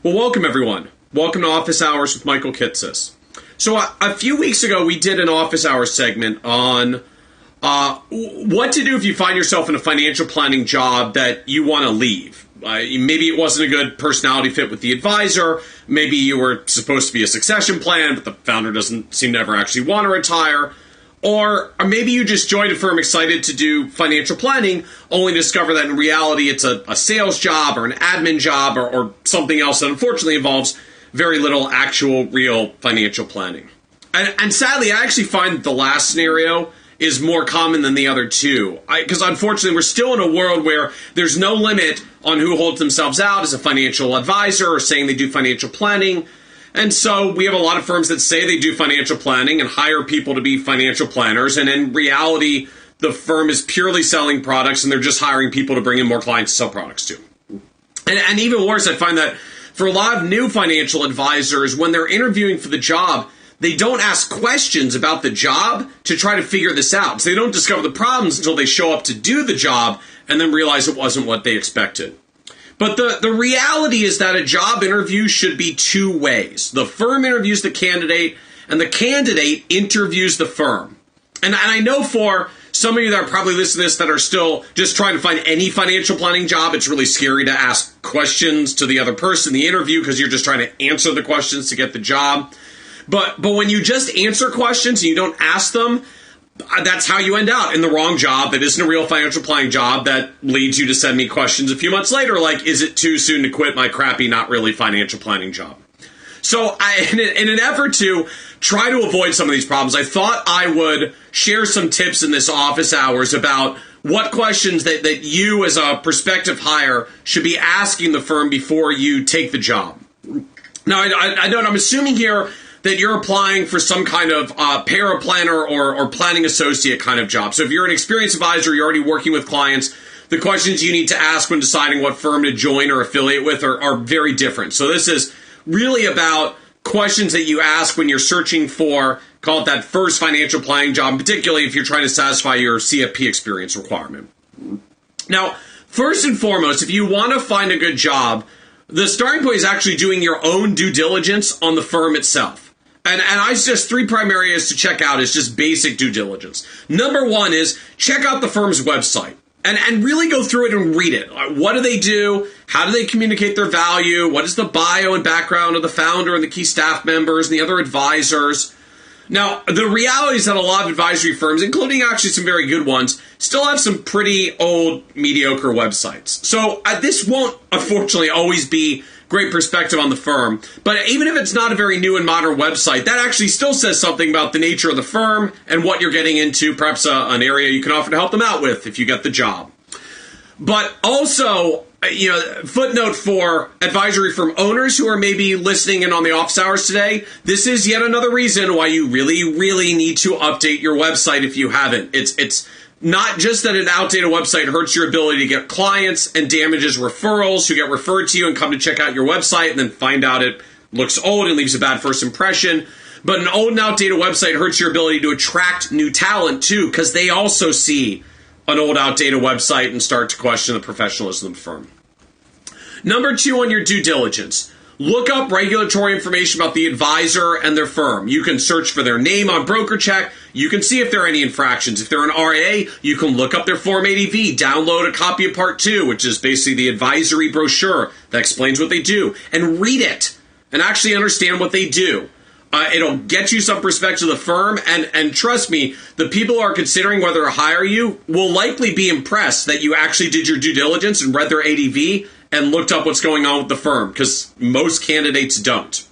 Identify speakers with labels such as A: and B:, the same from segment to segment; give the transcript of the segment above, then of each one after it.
A: Well, welcome everyone. Welcome to Office Hours with Michael Kitces. So a few weeks ago, we did an Office Hours segment on what to do if you find yourself in a financial planning job that you want to leave. Maybe it wasn't a good personality fit with the advisor. Maybe you were supposed to be a succession plan, but the founder doesn't seem to ever actually want to retire. Or maybe you just joined a firm excited to do financial planning, only to discover that in reality it's a sales job or an admin job or something else that unfortunately involves very little actual real financial planning. And sadly, I actually find that the last scenario is more common than the other two. Because unfortunately, we're still in a world where there's no limit on who holds themselves out as a financial advisor or saying they do financial planning. And so we have a lot of firms that say they do financial planning and hire people to be financial planners. And in reality, the firm is purely selling products and they're just hiring people to bring in more clients to sell products to. And even worse, I find that for a lot of new financial advisors, when they're interviewing for the job, they don't ask questions about the job to try to figure this out. So they don't discover the problems until they show up to do the job and then realize it wasn't what they expected. But the reality is that a job interview should be two ways. The firm interviews the candidate, and the candidate interviews the firm. And I know for some of you that are probably listening to this that are still just trying to find any financial planning job, it's really scary to ask questions to the other person in the interview because you're just trying to answer the questions to get the job. But when you just answer questions and you don't ask them, that's how you end up in the wrong job that isn't a real financial planning job that leads you to send me questions a few months later like, is it too soon to quit my crappy, not really financial planning job? So in an effort to try to avoid some of these problems, I thought I would share some tips in this office hours about what questions that you as a prospective hire should be asking the firm before you take the job. Now, I'm assuming here that you're applying for some kind of paraplanner or planning associate kind of job. So if you're an experienced advisor, you're already working with clients, the questions you need to ask when deciding what firm to join or affiliate with are very different. So this is really about questions that you ask when you're searching for, call it that first financial planning job, particularly if you're trying to satisfy your CFP experience requirement. Now, first and foremost, if you want to find a good job, the starting point is actually doing your own due diligence on the firm itself. And I suggest three primary areas to check out is just basic due diligence. Number one is check out the firm's website and really go through it and read it. What do they do? How do they communicate their value? What is the bio and background of the founder and the key staff members and the other advisors? Now, the reality is that a lot of advisory firms, including actually some very good ones, still have some pretty old, mediocre websites. So this won't, unfortunately, always be great perspective on the firm. But even if it's not a very new and modern website, that actually still says something about the nature of the firm and what you're getting into, perhaps an area you can offer to help them out with if you get the job. But also, footnote for advisory firm owners who are maybe listening in on the office hours today, this is yet another reason why you really, really need to update your website if you haven't. It's not just that an outdated website hurts your ability to get clients and damages referrals who get referred to you and come to check out your website and then find out it looks old and leaves a bad first impression. But an old and outdated website hurts your ability to attract new talent too, because they also see an old, outdated website and start to question the professionalism of the firm. Number two on your due diligence. Look up regulatory information about the advisor and their firm. You can search for their name on BrokerCheck. You can see if there are any infractions. If they're an RIA, you can look up their Form ADV, download a copy of Part 2, which is basically the advisory brochure that explains what they do, and read it and actually understand what they do. It'll get you some perspective of the firm, and trust me, the people who are considering whether to hire you will likely be impressed that you actually did your due diligence and read their ADV and looked up what's going on with the firm, because most candidates don't.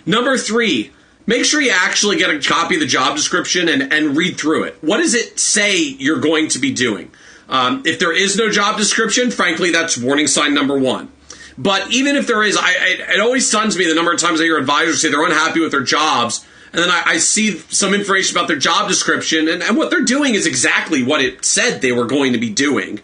A: Number three, make sure you actually get a copy of the job description and read through it. What does it say you're going to be doing? If there is no job description, frankly, that's warning sign number one. But even if there is, it always stuns me the number of times I hear advisors say they're unhappy with their jobs, and then I see some information about their job description, and what they're doing is exactly what it said they were going to be doing.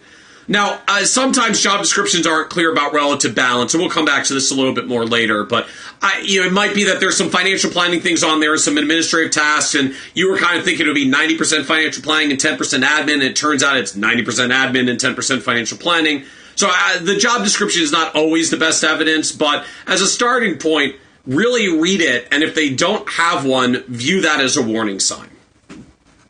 A: Now, sometimes job descriptions aren't clear about relative balance, and we'll come back to this a little bit more later, but it might be that there's some financial planning things on there, some administrative tasks, and you were kind of thinking it would be 90% financial planning and 10% admin, and it turns out it's 90% admin and 10% financial planning. So the job description is not always the best evidence, but as a starting point, really read it. And if they don't have one, view that as a warning sign.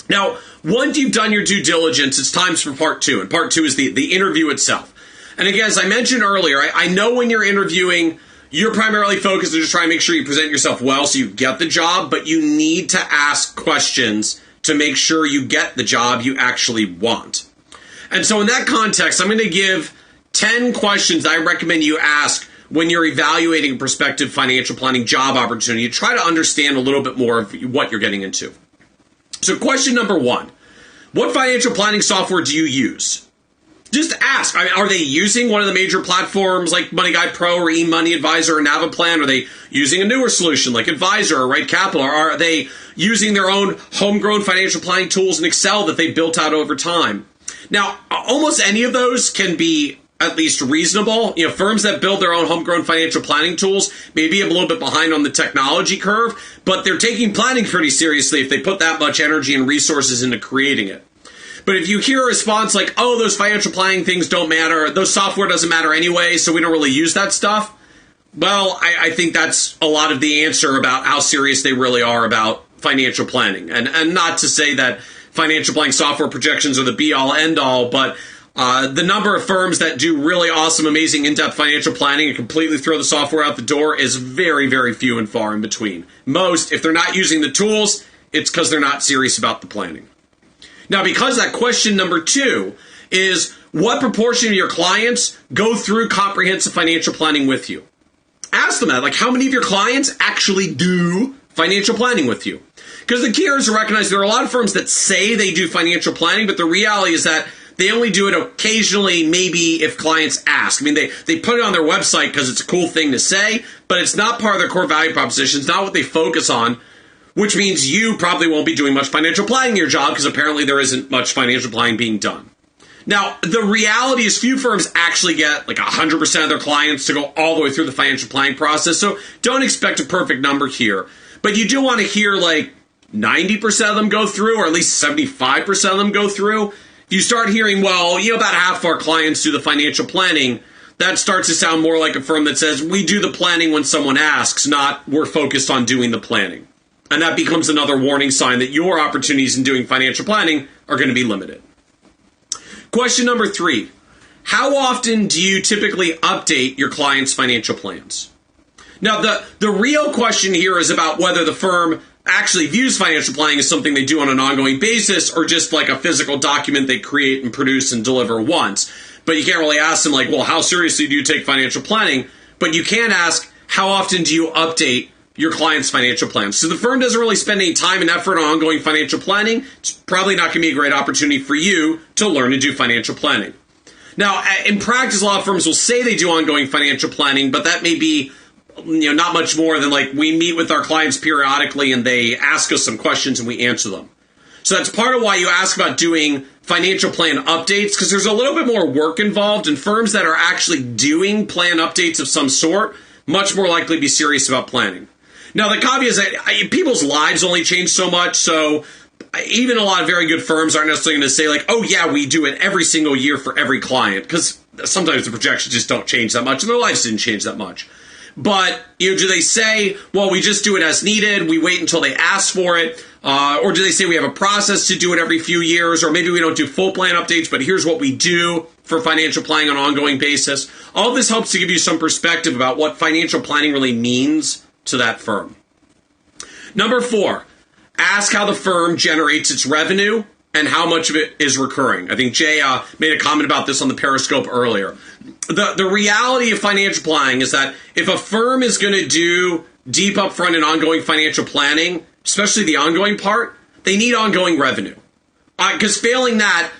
A: Now, once you've done your due diligence, it's time for part two. And part two is the interview itself. And again, as I mentioned earlier, I know when you're interviewing, you're primarily focused on just trying to make sure you present yourself well so you get the job, but you need to ask questions to make sure you get the job you actually want. And so in that context, I'm going to give 10 questions I recommend you ask when you're evaluating a prospective financial planning job opportunity. Try to understand a little bit more of what you're getting into. So question number one, what financial planning software do you use? Just ask, are they using one of the major platforms like Money Guide Pro or eMoney Advisor or Naviplan? Are they using a newer solution like Advisor or Right Capital? Or are they using their own homegrown financial planning tools in Excel that they built out over time? Now, almost any of those can be at least reasonable. Firms that build their own homegrown financial planning tools may be a little bit behind on the technology curve, but they're taking planning pretty seriously if they put that much energy and resources into creating it. But if you hear a response like, oh, those financial planning things don't matter, those software doesn't matter anyway, so we don't really use that stuff, well, I think that's a lot of the answer about how serious they really are about financial planning. And not to say that financial planning software projections are the be-all, end-all, but the number of firms that do really awesome, amazing, in-depth financial planning and completely throw the software out the door is very, very few and far in between. Most, if they're not using the tools, it's because they're not serious about the planning. Now, because that question number two is what proportion of your clients go through comprehensive financial planning with you? Ask them that, like how many of your clients actually do financial planning with you? Because the key here is to recognize there are a lot of firms that say they do financial planning, but the reality is that they only do it occasionally, maybe if clients ask. I mean, they put it on their website because it's a cool thing to say, but it's not part of their core value proposition. It's not what they focus on, which means you probably won't be doing much financial planning in your job because apparently there isn't much financial planning being done. Now, the reality is few firms actually get like 100% of their clients to go all the way through the financial planning process, so don't expect a perfect number here. But you do want to hear like 90% of them go through, or at least 75% of them go through. If you start hearing, well, about half of our clients do the financial planning, that starts to sound more like a firm that says, we do the planning when someone asks, not we're focused on doing the planning. And that becomes another warning sign that your opportunities in doing financial planning are going to be limited. Question number three, how often do you typically update your clients' financial plans? Now, the real question here is about whether the firm actually views financial planning as something they do on an ongoing basis or just like a physical document they create and produce and deliver once. But you can't really ask them like, well, how seriously do you take financial planning? But you can ask, how often do you update your client's financial plans? So the firm doesn't really spend any time and effort on ongoing financial planning. It's probably not going to be a great opportunity for you to learn to do financial planning. Now, in practice, a lot of firms will say they do ongoing financial planning, but that may be not much more than like we meet with our clients periodically and they ask us some questions and we answer them. So that's part of why you ask about doing financial plan updates, because there's a little bit more work involved, and firms that are actually doing plan updates of some sort much more likely to be serious about planning. Now, the caveat is that people's lives only change so much, so even a lot of very good firms aren't necessarily going to say like, oh yeah, we do it every single year for every client, because sometimes the projections just don't change that much and their lives didn't change that much. But do they say, well, we just do it as needed, we wait until they ask for it, or do they say we have a process to do it every few years, or maybe we don't do full plan updates, but here's what we do for financial planning on an ongoing basis? All of this helps to give you some perspective about what financial planning really means to that firm. Number 4, ask how the firm generates its revenue and how much of it is recurring. I think Jay made a comment about this on the Periscope earlier. The reality of financial planning is that if a firm is going to do deep upfront and ongoing financial planning, especially the ongoing part, they need ongoing revenue. Because failing that,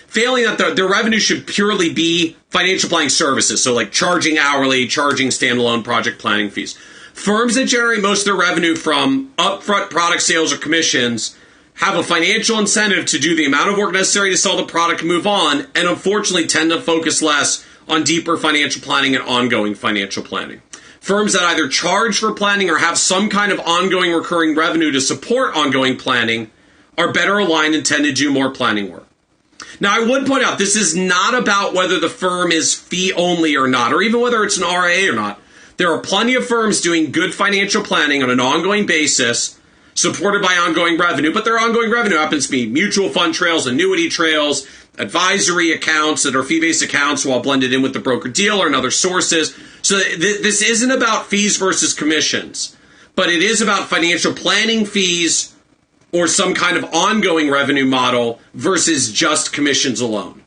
A: failing that their revenue should purely be financial planning services. So like charging hourly, charging standalone project planning fees. Firms that generate most of their revenue from upfront product sales or commissions have a financial incentive to do the amount of work necessary to sell the product and move on, and unfortunately tend to focus less on deeper financial planning and ongoing financial planning. Firms that either charge for planning or have some kind of ongoing recurring revenue to support ongoing planning are better aligned and tend to do more planning work. Now, I would point out this is not about whether the firm is fee only or not, or even whether it's an RIA or not. There are plenty of firms doing good financial planning on an ongoing basis, supported by ongoing revenue, but their ongoing revenue happens to be mutual fund trails, annuity trails, advisory accounts that are fee-based accounts while blended in with the broker-dealer and other sources. So this isn't about fees versus commissions, but it is about financial planning fees or some kind of ongoing revenue model versus just commissions alone.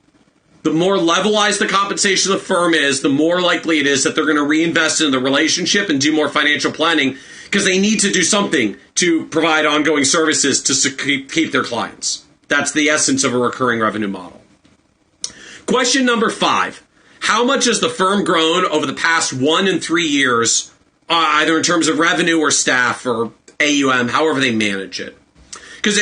A: The more levelized the compensation of the firm is, the more likely it is that they're going to reinvest in the relationship and do more financial planning because they need to do something to provide ongoing services to keep their clients. That's the essence of a recurring revenue model. Question number 5. How much has the firm grown over the past 1 and 3 years, either in terms of revenue or staff or AUM, however they manage it? Because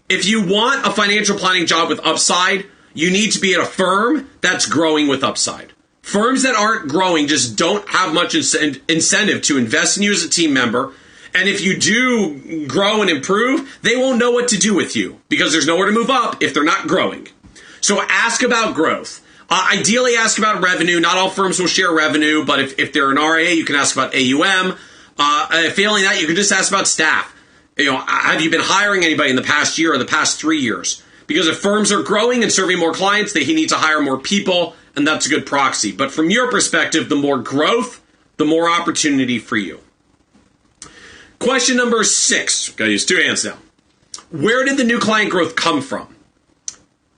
A: if you want a financial planning job with upside, you need to be at a firm that's growing with upside. Firms that aren't growing just don't have much incentive to invest in you as a team member. And if you do grow and improve, they won't know what to do with you because there's nowhere to move up if they're not growing. So ask about growth. Ideally, ask about revenue. Not all firms will share revenue, but if they're an RIA, you can ask about AUM. Failing that, you can just ask about staff. Have you been hiring anybody in the past year or the past 3 years? Because if firms are growing and serving more clients, they need to hire more people, and that's a good proxy. But from your perspective, the more growth, the more opportunity for you. Question number 6. Got to use 2 hands now. Where did the new client growth come from?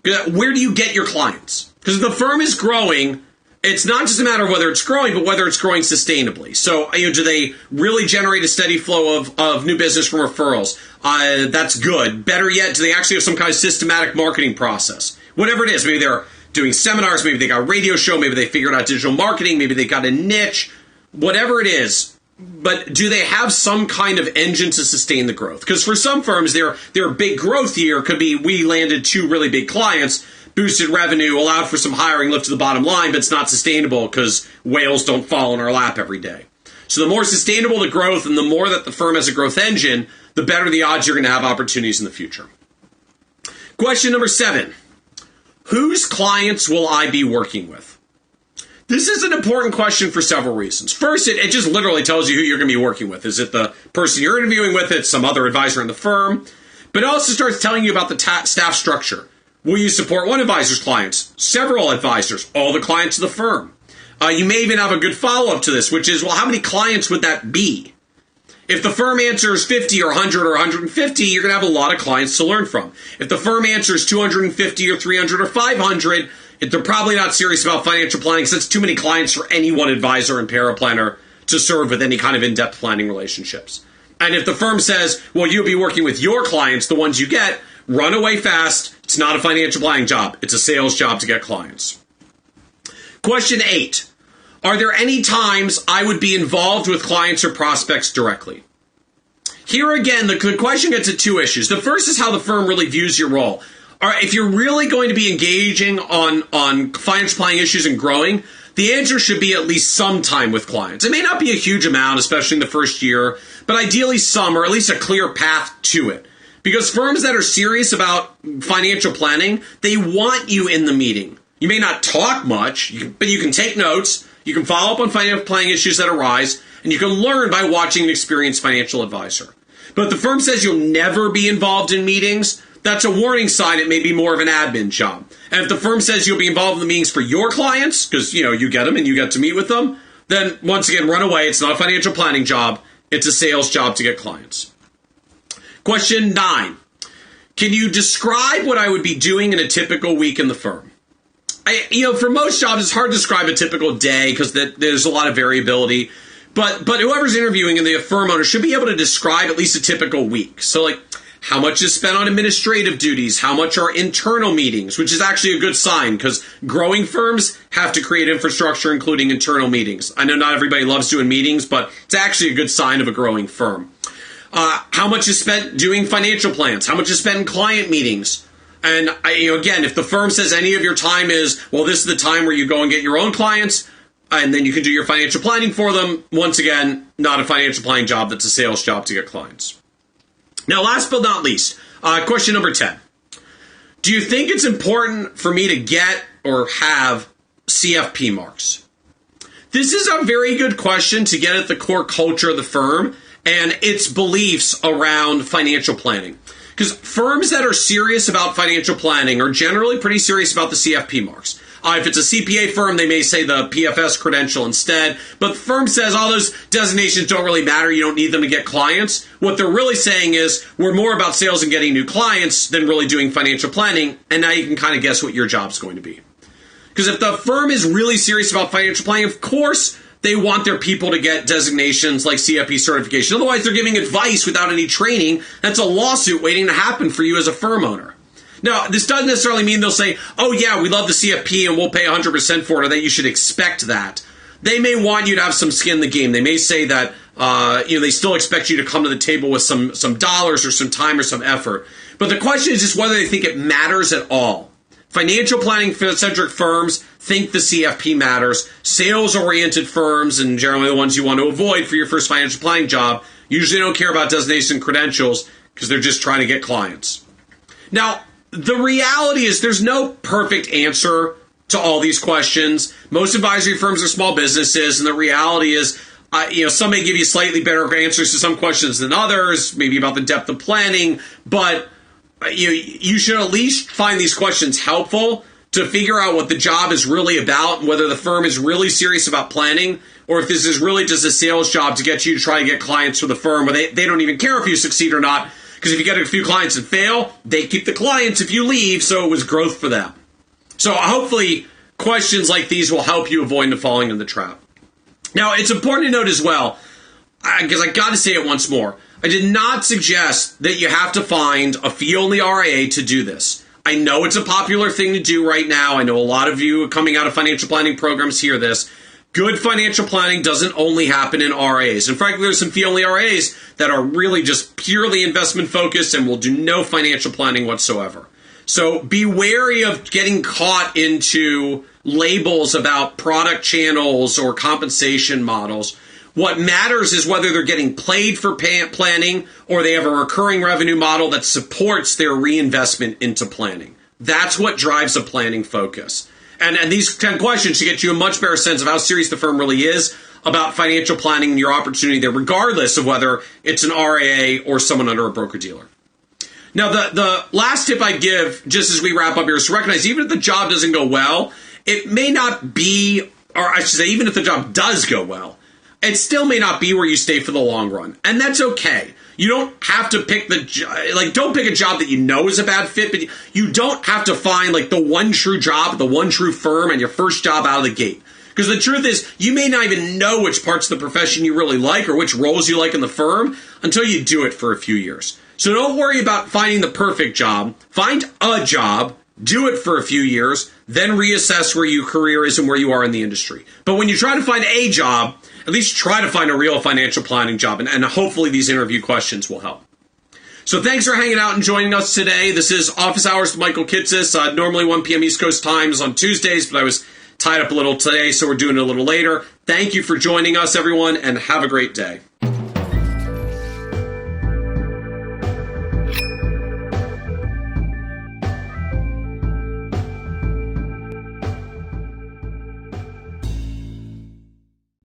A: Where do you get your clients? Because if the firm is growing, it's not just a matter of whether it's growing, but whether it's growing sustainably. So, do they really generate a steady flow of new business from referrals? That's good. Better yet, do they actually have some kind of systematic marketing process? Whatever it is, maybe they're doing seminars, maybe they got a radio show, maybe they figured out digital marketing, maybe they got a niche, whatever it is. But do they have some kind of engine to sustain the growth? Because for some firms, their big growth year could be we landed 2 really big clients, boosted revenue, allowed for some hiring, lifted the bottom line, but it's not sustainable because whales don't fall in our lap every day. So the more sustainable the growth and the more that the firm has a growth engine, the better the odds you're going to have opportunities in the future. Question number 7. Whose clients will I be working with? This is an important question for several reasons. First, it just literally tells you who you're going to be working with. Is it the person you're interviewing with? It's some other advisor in the firm. But it also starts telling you about the staff structure. Will you support one advisor's clients, several advisors, all the clients of the firm? You may even have a good follow-up to this, which is, well, how many clients would that be? If the firm answers 50 or 100 or 150, you're going to have a lot of clients to learn from. If the firm answers 250 or 300 or 500, they're probably not serious about financial planning because it's too many clients for any one advisor and paraplanner to serve with any kind of in-depth planning relationships. And if the firm says, well, you'll be working with your clients, the ones you get, run away fast. It's not a financial planning job. It's a sales job to get clients. Question 8. Are there any times I would be involved with clients or prospects directly? Here again, the question gets at 2 issues. The first is how the firm really views your role. All right, if you're really going to be engaging on financial planning issues and growing, the answer should be at least some time with clients. It may not be a huge amount, especially in the first year, but ideally some, or at least a clear path to it. Because firms that are serious about financial planning, they want you in the meeting. You may not talk much, but you can take notes, you can follow up on financial planning issues that arise, and you can learn by watching an experienced financial advisor. But if the firm says you'll never be involved in meetings, that's a warning sign it may be more of an admin job. And if the firm says you'll be involved in the meetings for your clients, because you get them and you get to meet with them, then once again, run away. It's not a financial planning job. It's a sales job to get clients. Question 9. Can you describe what I would be doing in a typical week in the firm? For most jobs, it's hard to describe a typical day because there's a lot of variability. But whoever's interviewing and the firm owner should be able to describe at least a typical week. So how much is spent on administrative duties? How much are internal meetings, which is actually a good sign because growing firms have to create infrastructure, including internal meetings. I know not everybody loves doing meetings, but it's actually a good sign of a growing firm. How much is spent doing financial plans? How much is spent in client meetings? And again, if the firm says any of your time is, well, this is the time where you go and get your own clients, and then you can do your financial planning for them, once again, not a financial planning job. That's a sales job to get clients. Now, last but not least, question number 10. Do you think it's important for me to get or have CFP marks? This is a very good question to get at the core culture of the firm and its beliefs around financial planning. Because firms that are serious about financial planning are generally pretty serious about the CFP marks. If it's a CPA firm, they may say the PFS credential instead. But the firm says all those designations don't really matter. You don't need them to get clients. What they're really saying is we're more about sales and getting new clients than really doing financial planning. And now you can kind of guess what your job's going to be. Because if the firm is really serious about financial planning, of course, they want their people to get designations like CFP certification. Otherwise, they're giving advice without any training. That's a lawsuit waiting to happen for you as a firm owner. Now, this doesn't necessarily mean they'll say, oh, yeah, we love the CFP and we'll pay 100% for it, or that you should expect that. They may want you to have some skin in the game. They may say that they still expect you to come to the table with some dollars or some time or some effort. But the question is just whether they think it matters at all. Financial planning-centric firms think the CFP matters. Sales-oriented firms, and generally the ones you want to avoid for your first financial planning job, usually don't care about designation credentials because they're just trying to get clients. Now, the reality is there's no perfect answer to all these questions. Most advisory firms are small businesses, and the reality is, some may give you slightly better answers to some questions than others, maybe about the depth of planning, but you should at least find these questions helpful to figure out what the job is really about and whether the firm is really serious about planning or if this is really just a sales job to get you to try to get clients for the firm where they don't even care if you succeed or not. Because if you get a few clients and fail, they keep the clients if you leave, so it was growth for them. So hopefully questions like these will help you avoid falling in the trap. Now, it's important to note as well, because I got to say it once more, I did not suggest that you have to find a fee-only RIA to do this. I know it's a popular thing to do right now. I know a lot of you coming out of financial planning programs hear this. Good financial planning doesn't only happen in RIAs. And frankly, there's some fee-only RIAs that are really just purely investment focused and will do no financial planning whatsoever. So be wary of getting caught into labels about product channels or compensation models. What matters is whether they're getting paid for planning or they have a recurring revenue model that supports their reinvestment into planning. That's what drives a planning focus. And these 10 questions should get you a much better sense of how serious the firm really is about financial planning and your opportunity there, regardless of whether it's an RIA or someone under a broker-dealer. Now, the last tip I give, just as we wrap up here, is to recognize even if the job doesn't go well, it may not be, or I should say, even if the job does go well, it still may not be where you stay for the long run. And that's okay. You don't have to pick don't pick a job that you know is a bad fit, but you don't have to find the one true job, the one true firm, and your first job out of the gate. Because the truth is, you may not even know which parts of the profession you really like or which roles you like in the firm until you do it for a few years. So don't worry about finding the perfect job. Find a job, do it for a few years, then reassess where your career is and where you are in the industry. But when you try to find a job, at least try to find a real financial planning job, and hopefully these interview questions will help. So thanks for hanging out and joining us today. This is Office Hours with Michael Kitces. Normally 1 p.m. East Coast time is on Tuesdays, but I was tied up a little today, so we're doing it a little later. Thank you for joining us, everyone, and have a great day.